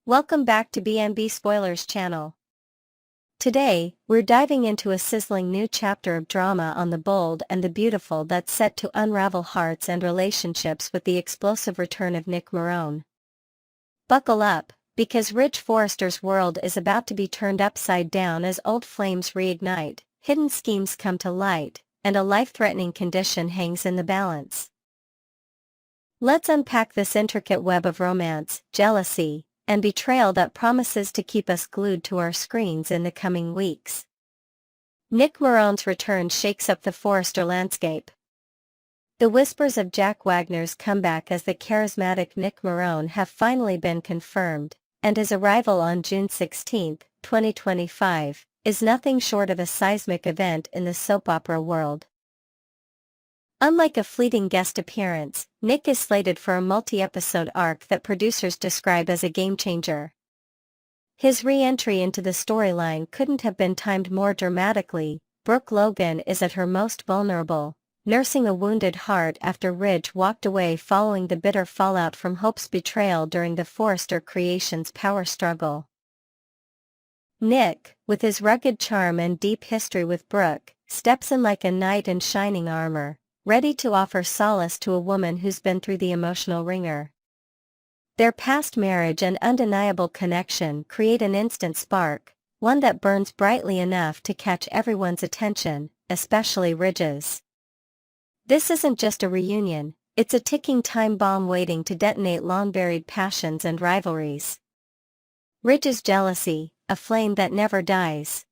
Welcome back to BNB Spoilers channel. Today, we're diving into a sizzling new chapter of drama on the bold and the beautiful that's set to unravel hearts and relationships with the explosive return of Nick Marone. Buckle up, because Ridge Forrester's world is about to be turned upside down as old flames reignite, hidden schemes come to light, and a life-threatening condition hangs in the balance. Let's unpack this intricate web of romance, jealousy, and betrayal that promises to keep us glued to our screens in the coming weeks. Nick Marone's return shakes up the Forrester landscape. The whispers of Jack Wagner's comeback as the charismatic Nick Marone have finally been confirmed, and his arrival on June 16, 2025, is nothing short of a seismic event in the soap opera world. Unlike a fleeting guest appearance, Nick is slated for a multi-episode arc that producers describe as a game-changer. His re-entry into the storyline couldn't have been timed more dramatically. Brooke Logan is at her most vulnerable, nursing a wounded heart after Ridge walked away following the bitter fallout from Hope's betrayal during the Forrester creation's power struggle. Nick, with his rugged charm and deep history with Brooke, steps in like a knight in shining armor, ready to offer solace to a woman who's been through the emotional ringer. Their past marriage and undeniable connection create an instant spark, one that burns brightly enough to catch everyone's attention, especially Ridge's. This isn't just a reunion, it's a ticking time bomb waiting to detonate long-buried passions and rivalries. Ridge's jealousy, a flame that never dies.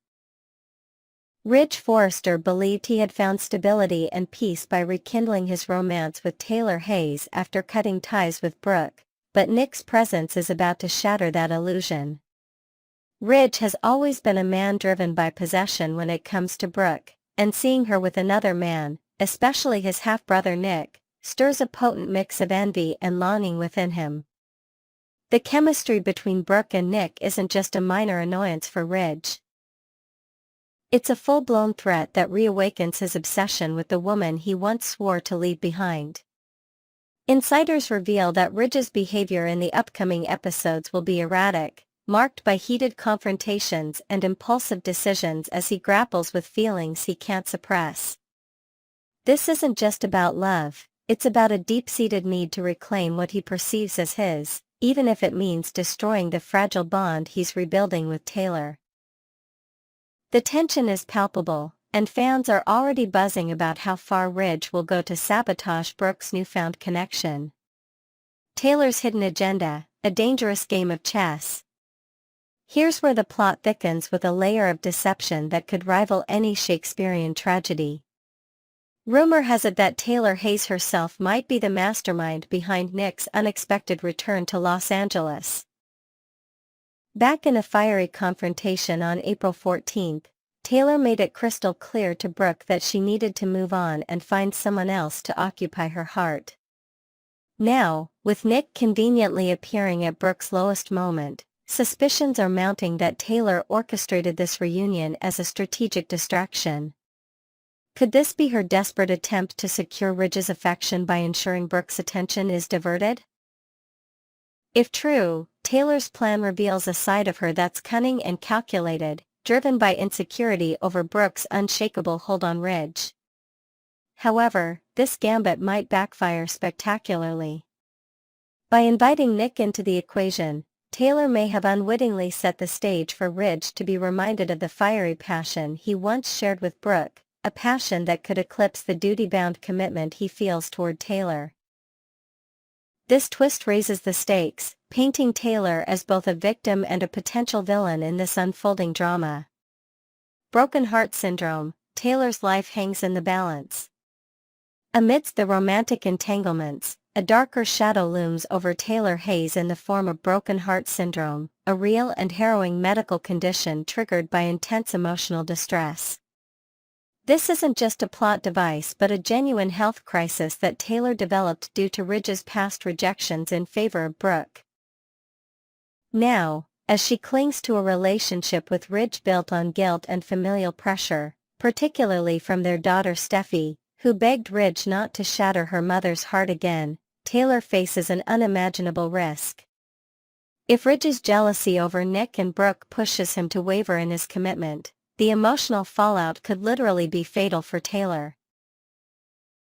Ridge Forrester believed he had found stability and peace by rekindling his romance with Taylor Hayes after cutting ties with Brooke, but Nick's presence is about to shatter that illusion. Ridge has always been a man driven by possession when it comes to Brooke, and seeing her with another man, especially his half-brother Nick, stirs a potent mix of envy and longing within him. The chemistry between Brooke and Nick isn't just a minor annoyance for Ridge. It's a full-blown threat that reawakens his obsession with the woman he once swore to leave behind. Insiders reveal that Ridge's behavior in the upcoming episodes will be erratic, marked by heated confrontations and impulsive decisions as he grapples with feelings he can't suppress. This isn't just about love, it's about a deep-seated need to reclaim what he perceives as his, even if it means destroying the fragile bond he's rebuilding with Taylor. The tension is palpable, and fans are already buzzing about how far Ridge will go to sabotage Brooke's newfound connection. Taylor's hidden agenda, a dangerous game of chess. Here's where the plot thickens with a layer of deception that could rival any Shakespearean tragedy. Rumor has it that Taylor Hayes herself might be the mastermind behind Nick's unexpected return to Los Angeles. Back in a fiery confrontation on April 14, Taylor made it crystal clear to Brooke that she needed to move on and find someone else to occupy her heart. Now, with Nick conveniently appearing at Brooke's lowest moment, suspicions are mounting that Taylor orchestrated this reunion as a strategic distraction. Could this be her desperate attempt to secure Ridge's affection by ensuring Brooke's attention is diverted? If true, Taylor's plan reveals a side of her that's cunning and calculated, driven by insecurity over Brooke's unshakable hold on Ridge. However, this gambit might backfire spectacularly. By inviting Nick into the equation, Taylor may have unwittingly set the stage for Ridge to be reminded of the fiery passion he once shared with Brooke, a passion that could eclipse the duty-bound commitment he feels toward Taylor. This twist raises the stakes, painting Taylor as both a victim and a potential villain in this unfolding drama. Broken heart syndrome, Taylor's life hangs in the balance. Amidst the romantic entanglements, a darker shadow looms over Taylor Hayes in the form of broken heart syndrome, a real and harrowing medical condition triggered by intense emotional distress. This isn't just a plot device but a genuine health crisis that Taylor developed due to Ridge's past rejections in favor of Brooke. Now, as she clings to a relationship with Ridge built on guilt and familial pressure, particularly from their daughter Steffi, who begged Ridge not to shatter her mother's heart again, Taylor faces an unimaginable risk. If Ridge's jealousy over Nick and Brooke pushes him to waver in his commitment, the emotional fallout could literally be fatal for Taylor.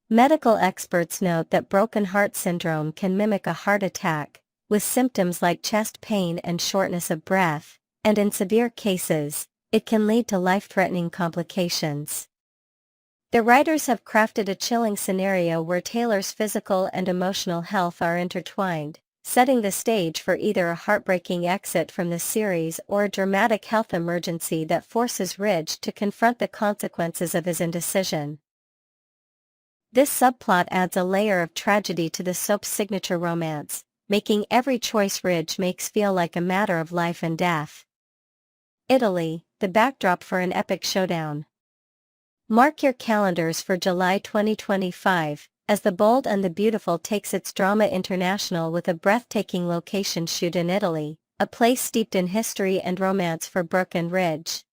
Medical experts note that broken heart syndrome can mimic a heart attack, with symptoms like chest pain and shortness of breath, and in severe cases, it can lead to life-threatening complications. The writers have crafted a chilling scenario where Taylor's physical and emotional health are intertwined, setting the stage for either a heartbreaking exit from the series or a dramatic health emergency that forces Ridge to confront the consequences of his indecision. This subplot adds a layer of tragedy to the soap's signature romance, making every choice Ridge makes feel like a matter of life and death. Italy, the backdrop for an epic showdown. Mark your calendars for July 2025, as The Bold and the Beautiful takes its drama international with a breathtaking location shoot in Italy, a place steeped in history and romance for Brooke and Ridge.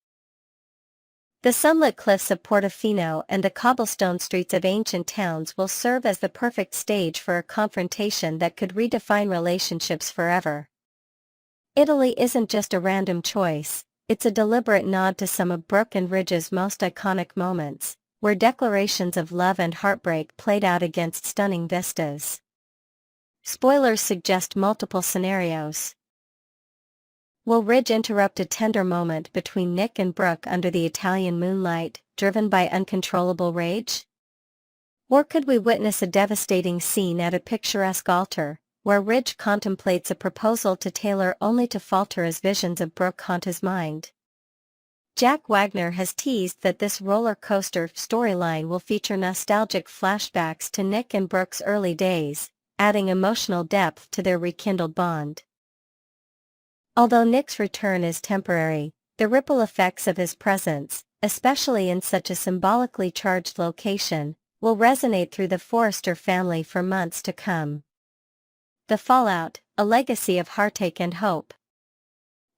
The sunlit cliffs of Portofino and the cobblestone streets of ancient towns will serve as the perfect stage for a confrontation that could redefine relationships forever. Italy isn't just a random choice, it's a deliberate nod to some of Brooke and Ridge's most iconic moments, where declarations of love and heartbreak played out against stunning vistas. Spoilers suggest multiple scenarios. Will Ridge interrupt a tender moment between Nick and Brooke under the Italian moonlight, driven by uncontrollable rage? Or could we witness a devastating scene at a picturesque altar, where Ridge contemplates a proposal to Taylor only to falter as visions of Brooke haunt his mind? Jack Wagner has teased that this roller coaster storyline will feature nostalgic flashbacks to Nick and Brooke's early days, adding emotional depth to their rekindled bond. Although Nick's return is temporary, the ripple effects of his presence, especially in such a symbolically charged location, will resonate through the Forrester family for months to come. The fallout, a legacy of heartache and hope.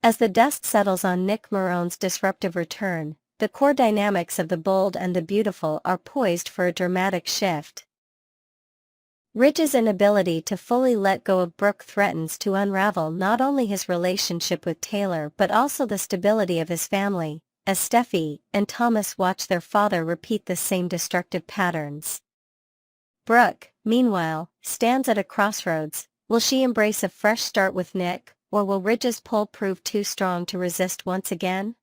As the dust settles on Nick Marone's disruptive return, the core dynamics of The Bold and the Beautiful are poised for a dramatic shift. Ridge's inability to fully let go of Brooke threatens to unravel not only his relationship with Taylor but also the stability of his family, as Steffi and Thomas watch their father repeat the same destructive patterns. Brooke, meanwhile, stands at a crossroads. Will she embrace a fresh start with Nick, or will Ridge's pull prove too strong to resist once again?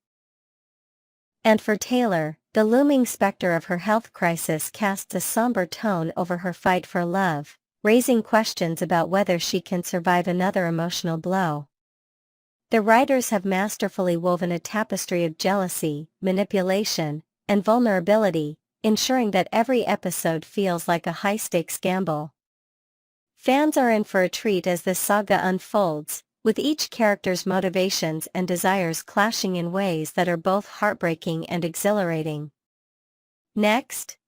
And for Taylor, the looming specter of her health crisis casts a somber tone over her fight for love, raising questions about whether she can survive another emotional blow. The writers have masterfully woven a tapestry of jealousy, manipulation, and vulnerability, ensuring that every episode feels like a high-stakes gamble. Fans are in for a treat as this saga unfolds, with each character's motivations and desires clashing in ways that are both heartbreaking and exhilarating. Next,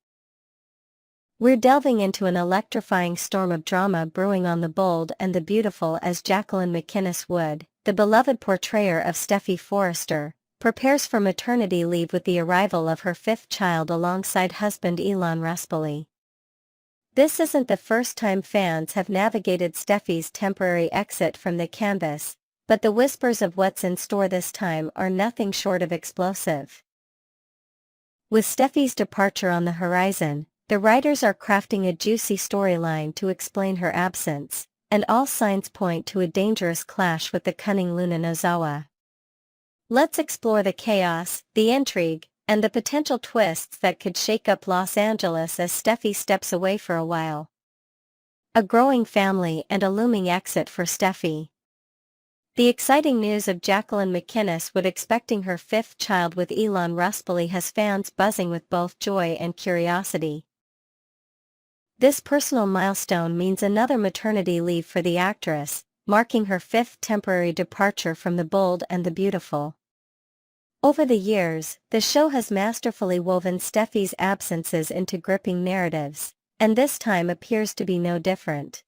we're delving into an electrifying storm of drama brewing on The Bold and the Beautiful as Jacqueline MacInnes Wood, the beloved portrayer of Steffi Forrester, prepares for maternity leave with the arrival of her fifth child alongside husband Elon Raspoli. This isn't the first time fans have navigated Steffi's temporary exit from the canvas, but the whispers of what's in store this time are nothing short of explosive. With Steffi's departure on the horizon, the writers are crafting a juicy storyline to explain her absence, and all signs point to a dangerous clash with the cunning Luna Nozawa. Let's explore the chaos, the intrigue, and the potential twists that could shake up Los Angeles as Steffi steps away for a while. A growing family and a looming exit for Steffi. The exciting news of Jacqueline MacInnes Wood expecting her fifth child with Elon Raspoli has fans buzzing with both joy and curiosity. This personal milestone means another maternity leave for the actress, marking her fifth temporary departure from The Bold and the Beautiful. Over the years, the show has masterfully woven Steffi's absences into gripping narratives, and this time appears to be no different.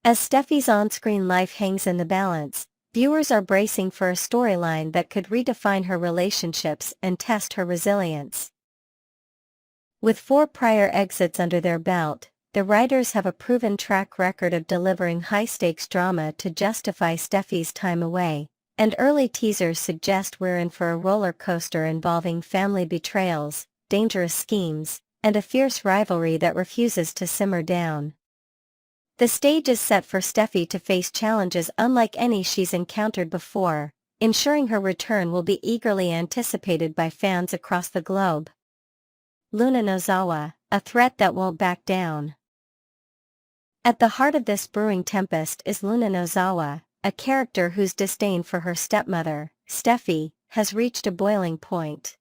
As Steffi's on-screen life hangs in the balance, viewers are bracing for a storyline that could redefine her relationships and test her resilience. With 4 prior exits under their belt, the writers have a proven track record of delivering high-stakes drama to justify Steffi's time away, and early teasers suggest we're in for a roller coaster involving family betrayals, dangerous schemes, and a fierce rivalry that refuses to simmer down. The stage is set for Steffi to face challenges unlike any she's encountered before, ensuring her return will be eagerly anticipated by fans across the globe. Luna Nozawa, a threat that won't back down. At the heart of this brewing tempest is Luna Nozawa, a character whose disdain for her stepmother, Steffi, has reached a boiling point.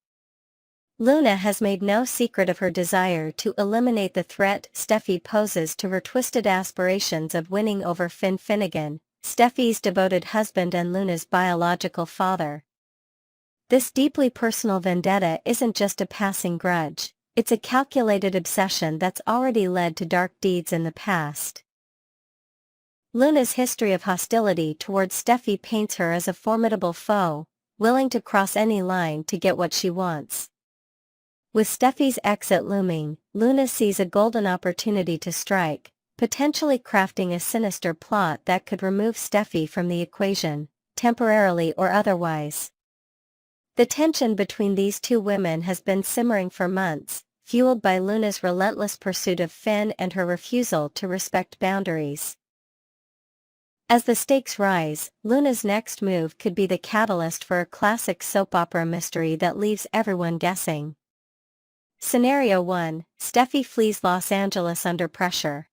Luna has made no secret of her desire to eliminate the threat Steffi poses to her twisted aspirations of winning over Finn Finnegan, Steffi's devoted husband and Luna's biological father. This deeply personal vendetta isn't just a passing grudge, it's a calculated obsession that's already led to dark deeds in the past. Luna's history of hostility towards Steffi paints her as a formidable foe, willing to cross any line to get what she wants. With Steffi's exit looming, Luna sees a golden opportunity to strike, potentially crafting a sinister plot that could remove Steffi from the equation, temporarily or otherwise. The tension between these two women has been simmering for months, fueled by Luna's relentless pursuit of Finn and her refusal to respect boundaries. As the stakes rise, Luna's next move could be the catalyst for a classic soap opera mystery that leaves everyone guessing. Scenario 1: Steffi flees Los Angeles under pressure.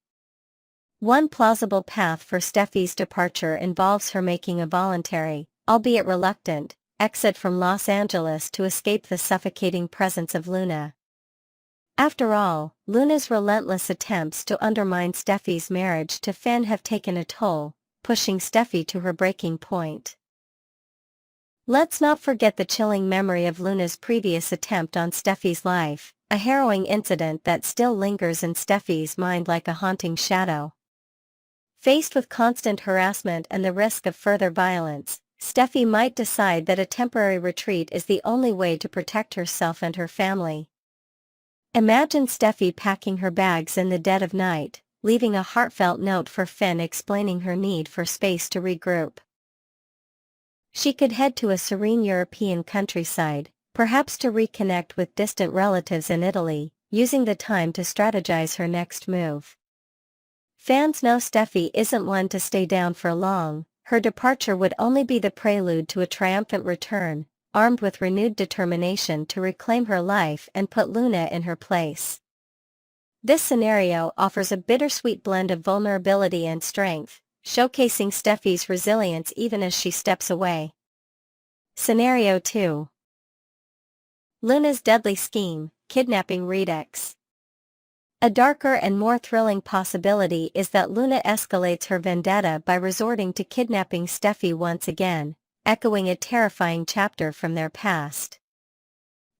One plausible path for Steffi's departure involves her making a voluntary, albeit reluctant, exit from Los Angeles to escape the suffocating presence of Luna. After all, Luna's relentless attempts to undermine Steffi's marriage to Finn have taken a toll, pushing Steffi to her breaking point. Let's not forget the chilling memory of Luna's previous attempt on Steffi's life, a harrowing incident that still lingers in Steffi's mind like a haunting shadow. Faced with constant harassment and the risk of further violence, Steffi might decide that a temporary retreat is the only way to protect herself and her family. Imagine Steffi packing her bags in the dead of night, leaving a heartfelt note for Finn explaining her need for space to regroup. She could head to a serene European countryside, perhaps to reconnect with distant relatives in Italy, using the time to strategize her next move. Fans know Steffi isn't one to stay down for long. Her departure would only be the prelude to a triumphant return, armed with renewed determination to reclaim her life and put Luna in her place. This scenario offers a bittersweet blend of vulnerability and strength, showcasing Steffi's resilience even as she steps away. Scenario 2: Luna's deadly scheme, kidnapping Redux. A darker and more thrilling possibility is that Luna escalates her vendetta by resorting to kidnapping Steffi once again, echoing a terrifying chapter from their past.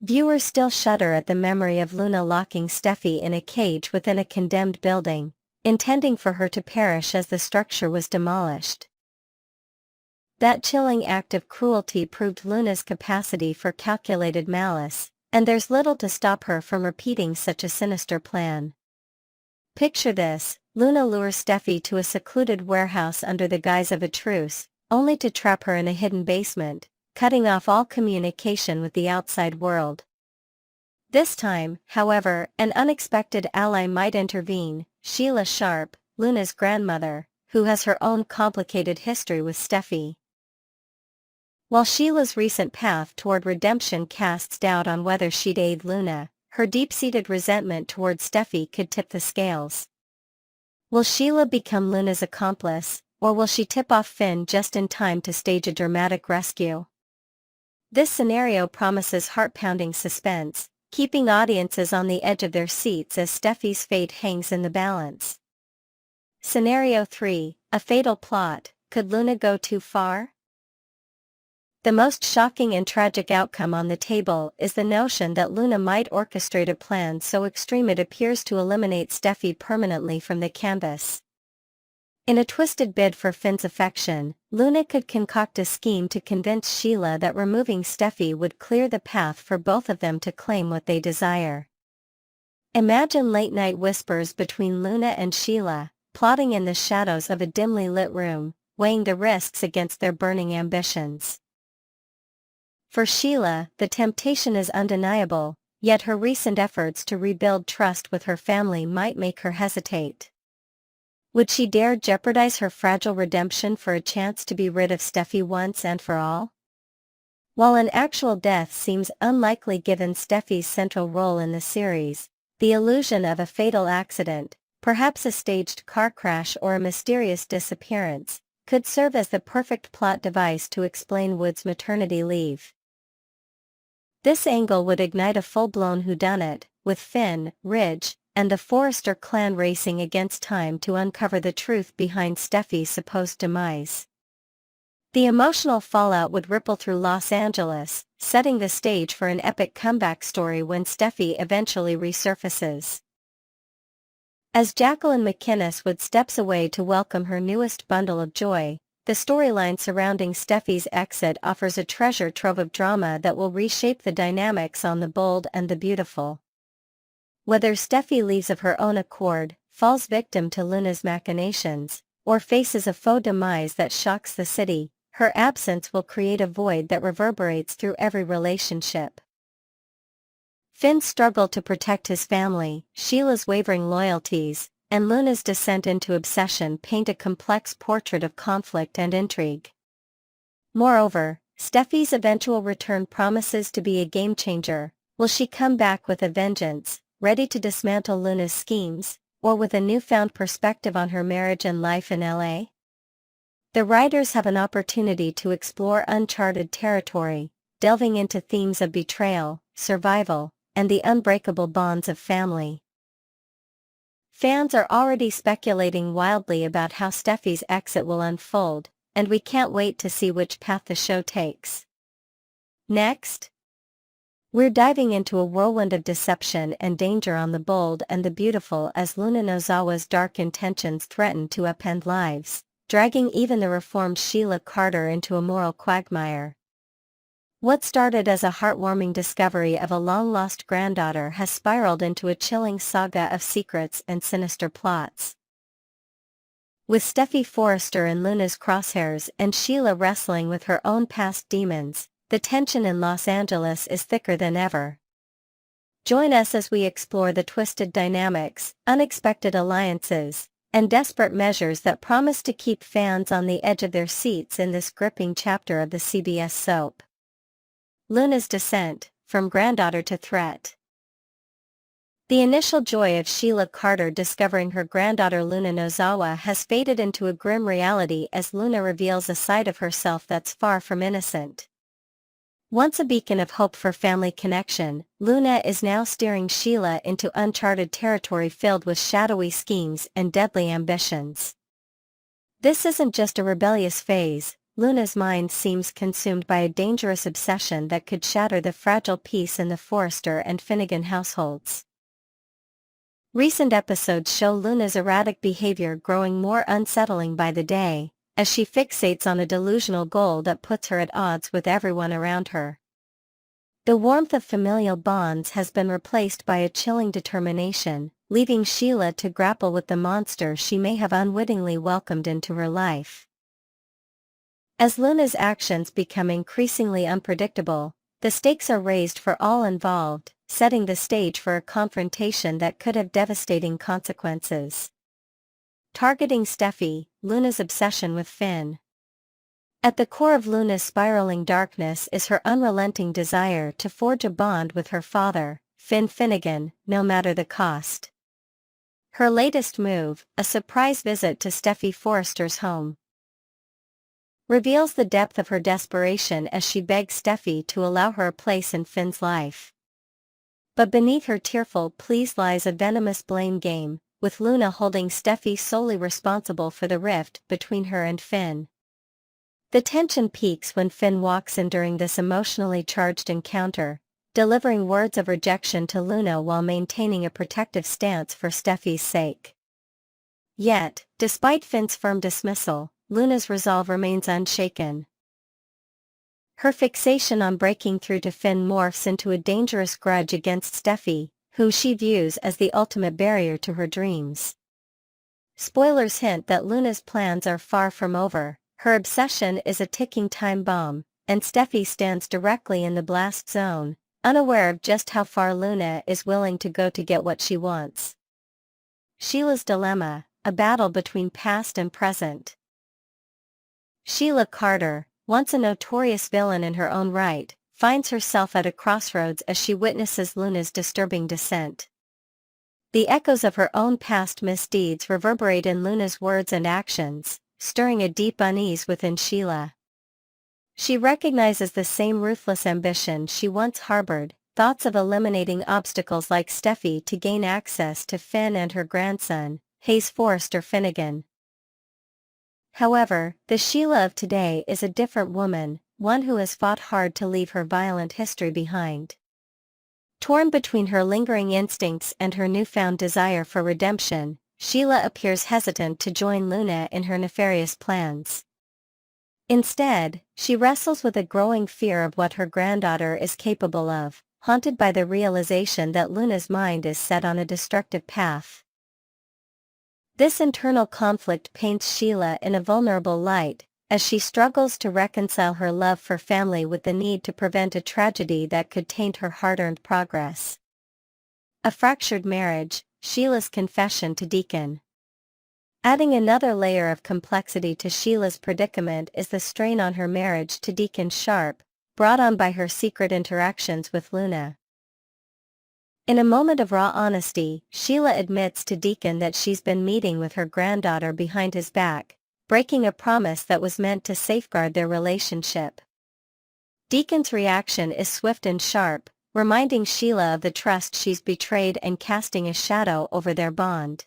Viewers still shudder at the memory of Luna locking Steffi in a cage within a condemned building, intending for her to perish as the structure was demolished. That chilling act of cruelty proved Luna's capacity for calculated malice, and there's little to stop her from repeating such a sinister plan. Picture this: Luna lures Steffi to a secluded warehouse under the guise of a truce, only to trap her in a hidden basement, cutting off all communication with the outside world. This time, however, an unexpected ally might intervene: Sheila Sharp, Luna's grandmother, who has her own complicated history with Steffi. While Sheila's recent path toward redemption casts doubt on whether she'd aid Luna, her deep-seated resentment toward Steffi could tip the scales. Will Sheila become Luna's accomplice, or will she tip off Finn just in time to stage a dramatic rescue? This scenario promises heart-pounding suspense, keeping audiences on the edge of their seats as Steffi's fate hangs in the balance. Scenario 3: A fatal plot. Could Luna go too far? The most shocking and tragic outcome on the table is the notion that Luna might orchestrate a plan so extreme it appears to eliminate Steffi permanently from the canvas. In a twisted bid for Finn's affection, Luna could concoct a scheme to convince Sheila that removing Steffi would clear the path for both of them to claim what they desire. Imagine late-night whispers between Luna and Sheila, plotting in the shadows of a dimly lit room, weighing the risks against their burning ambitions. For Sheila, the temptation is undeniable, yet her recent efforts to rebuild trust with her family might make her hesitate. Would she dare jeopardize her fragile redemption for a chance to be rid of Steffi once and for all? While an actual death seems unlikely given Steffi's central role in the series, the illusion of a fatal accident, perhaps a staged car crash or a mysterious disappearance, could serve as the perfect plot device to explain Wood's maternity leave. This angle would ignite a full-blown whodunit, with Finn, Ridge, and the Forrester clan racing against time to uncover the truth behind Steffi's supposed demise. The emotional fallout would ripple through Los Angeles, setting the stage for an epic comeback story when Steffi eventually resurfaces. As Jacqueline McInnes Wood steps away to welcome her newest bundle of joy, the storyline surrounding Steffi's exit offers a treasure trove of drama that will reshape the dynamics on The Bold and the Beautiful. Whether Steffi leaves of her own accord, falls victim to Luna's machinations, or faces a faux demise that shocks the city, her absence will create a void that reverberates through every relationship. Finn's struggle to protect his family, Sheila's wavering loyalties, and Luna's descent into obsession paint a complex portrait of conflict and intrigue. Moreover, Steffi's eventual return promises to be a game-changer. Will she come back with a vengeance, ready to dismantle Luna's schemes, or with a newfound perspective on her marriage and life in LA? The writers have an opportunity to explore uncharted territory, delving into themes of betrayal, survival, and the unbreakable bonds of family. Fans are already speculating wildly about how Steffi's exit will unfold, and we can't wait to see which path the show takes. Next, we're diving into a whirlwind of deception and danger on The Bold and the Beautiful as Luna Nozawa's dark intentions threaten to upend lives, dragging even the reformed Sheila Carter into a moral quagmire. What started as a heartwarming discovery of a long-lost granddaughter has spiraled into a chilling saga of secrets and sinister plots. With Steffi Forrester in Luna's crosshairs and Sheila wrestling with her own past demons, the tension in Los Angeles is thicker than ever. Join us as we explore the twisted dynamics, unexpected alliances, and desperate measures that promise to keep fans on the edge of their seats in this gripping chapter of the CBS soap. Luna's descent, from granddaughter to threat. The initial joy of Sheila Carter discovering her granddaughter Luna Nozawa has faded into a grim reality as Luna reveals a side of herself that's far from innocent. Once a beacon of hope for family connection, Luna is now steering Sheila into uncharted territory filled with shadowy schemes and deadly ambitions. This isn't just a rebellious phase. Luna's mind seems consumed by a dangerous obsession that could shatter the fragile peace in the Forrester and Finnegan households. Recent episodes show Luna's erratic behavior growing more unsettling by the day, as she fixates on a delusional goal that puts her at odds with everyone around her. The warmth of familial bonds has been replaced by a chilling determination, leaving Sheila to grapple with the monster she may have unwittingly welcomed into her life. As Luna's actions become increasingly unpredictable, the stakes are raised for all involved, setting the stage for a confrontation that could have devastating consequences. Targeting Steffi, Luna's obsession with Finn. At the core of Luna's spiraling darkness is her unrelenting desire to forge a bond with her father, Finn Finnegan, no matter the cost. Her latest move, a surprise visit to Steffi Forrester's home, reveals the depth of her desperation as she begs Steffi to allow her a place in Finn's life. But beneath her tearful pleas lies a venomous blame game, with Luna holding Steffi solely responsible for the rift between her and Finn. The tension peaks when Finn walks in during this emotionally charged encounter, delivering words of rejection to Luna while maintaining a protective stance for Steffi's sake. Yet, despite Finn's firm dismissal, Luna's resolve remains unshaken. Her fixation on breaking through to Finn morphs into a dangerous grudge against Steffi, who she views as the ultimate barrier to her dreams. Spoilers hint that Luna's plans are far from over, her obsession is a ticking time bomb, and Steffi stands directly in the blast zone, unaware of just how far Luna is willing to go to get what she wants. Sheila's dilemma, a battle between past and present. Sheila Carter, once a notorious villain in her own right, finds herself at a crossroads as she witnesses Luna's disturbing descent. The echoes of her own past misdeeds reverberate in Luna's words and actions, stirring a deep unease within Sheila. She recognizes the same ruthless ambition she once harbored, thoughts of eliminating obstacles like Steffi to gain access to Finn and her grandson, Hayes Forrester Finnegan. However, the Sheila of today is a different woman, one who has fought hard to leave her violent history behind. Torn between her lingering instincts and her newfound desire for redemption, Sheila appears hesitant to join Luna in her nefarious plans. Instead, she wrestles with a growing fear of what her granddaughter is capable of, haunted by the realization that Luna's mind is set on a destructive path. This internal conflict paints Sheila in a vulnerable light, as she struggles to reconcile her love for family with the need to prevent a tragedy that could taint her hard-earned progress. A fractured marriage, Sheila's confession to Deacon. Adding another layer of complexity to Sheila's predicament is the strain on her marriage to Deacon Sharp, brought on by her secret interactions with Luna. In a moment of raw honesty, Sheila admits to Deacon that she's been meeting with her granddaughter behind his back, breaking a promise that was meant to safeguard their relationship. Deacon's reaction is swift and sharp, reminding Sheila of the trust she's betrayed and casting a shadow over their bond.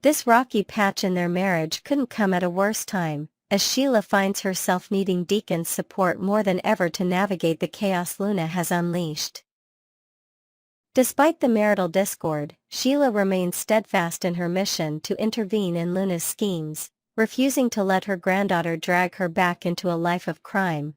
This rocky patch in their marriage couldn't come at a worse time, as Sheila finds herself needing Deacon's support more than ever to navigate the chaos Luna has unleashed. Despite the marital discord, Sheila remains steadfast in her mission to intervene in Luna's schemes, refusing to let her granddaughter drag her back into a life of crime.